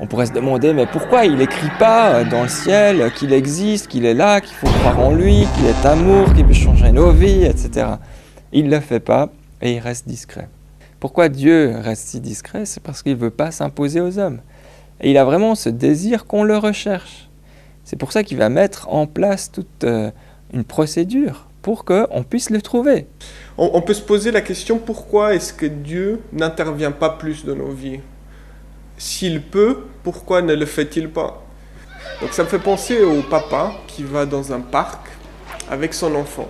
On pourrait se demander, mais pourquoi il n'écrit pas dans le ciel qu'il existe, qu'il est là, qu'il faut croire en lui, qu'il est amour, qu'il peut changer nos vies, etc. Il ne le fait pas et il reste discret. Pourquoi Dieu reste si discret? C'est parce qu'il ne veut pas s'imposer aux hommes. Et il a vraiment ce désir qu'on le recherche. C'est pour ça qu'il va mettre en place toute une procédure pour qu'on puisse le trouver. On peut se poser la question, pourquoi est-ce que Dieu n'intervient pas plus dans nos vies? S'il peut, pourquoi ne le fait-il pas? Donc ça me fait penser au papa qui va dans un parc avec son enfant.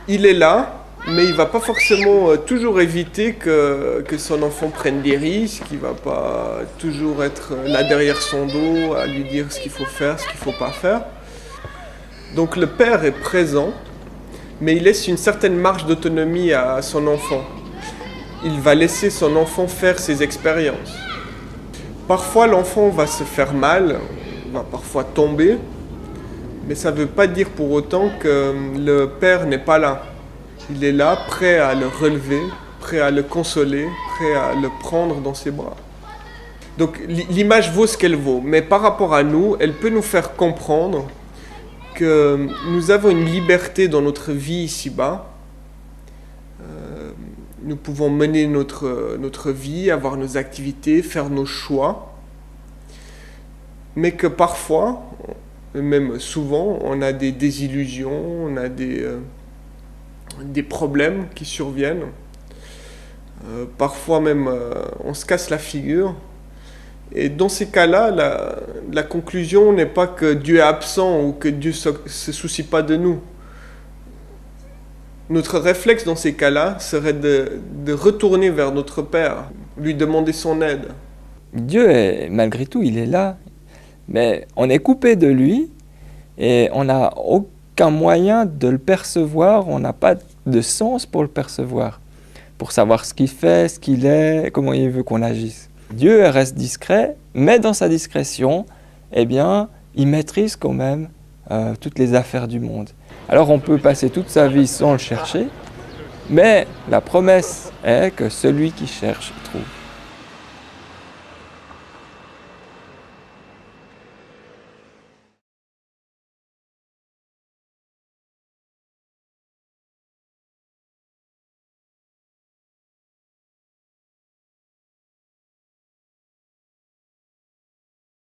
Il est là, mais il ne va pas forcément toujours éviter que son enfant prenne des risques. Il ne va pas toujours être là derrière son dos à lui dire ce qu'il faut faire, ce qu'il ne faut pas faire. Donc le père est présent, mais il laisse une certaine marge d'autonomie à son enfant. Il va laisser son enfant faire ses expériences. Parfois, l'enfant va se faire mal, va parfois tomber, mais ça ne veut pas dire pour autant que le père n'est pas là. Il est là, prêt à le relever, prêt à le consoler, prêt à le prendre dans ses bras. Donc l'image vaut ce qu'elle vaut, mais par rapport à nous, elle peut nous faire comprendre que nous avons une liberté dans notre vie ici-bas. Nous pouvons mener notre vie, avoir nos activités, faire nos choix, mais que parfois, même souvent, on a des désillusions, on a des problèmes qui surviennent. Parfois même, on se casse la figure. Et dans ces cas-là, la conclusion n'est pas que Dieu est absent ou que Dieu ne se soucie pas de nous. Notre réflexe dans ces cas-là serait de retourner vers notre Père, lui demander son aide. Dieu, malgré tout, il est là, mais on est coupé de lui et on n'a aucun moyen de le percevoir, on n'a pas de sens pour le percevoir, pour savoir ce qu'il fait, ce qu'il est, comment il veut qu'on agisse. Dieu reste discret, mais dans sa discrétion, eh bien, il maîtrise quand même toutes les affaires du monde. Alors on peut passer toute sa vie sans le chercher, mais la promesse est que celui qui cherche trouve.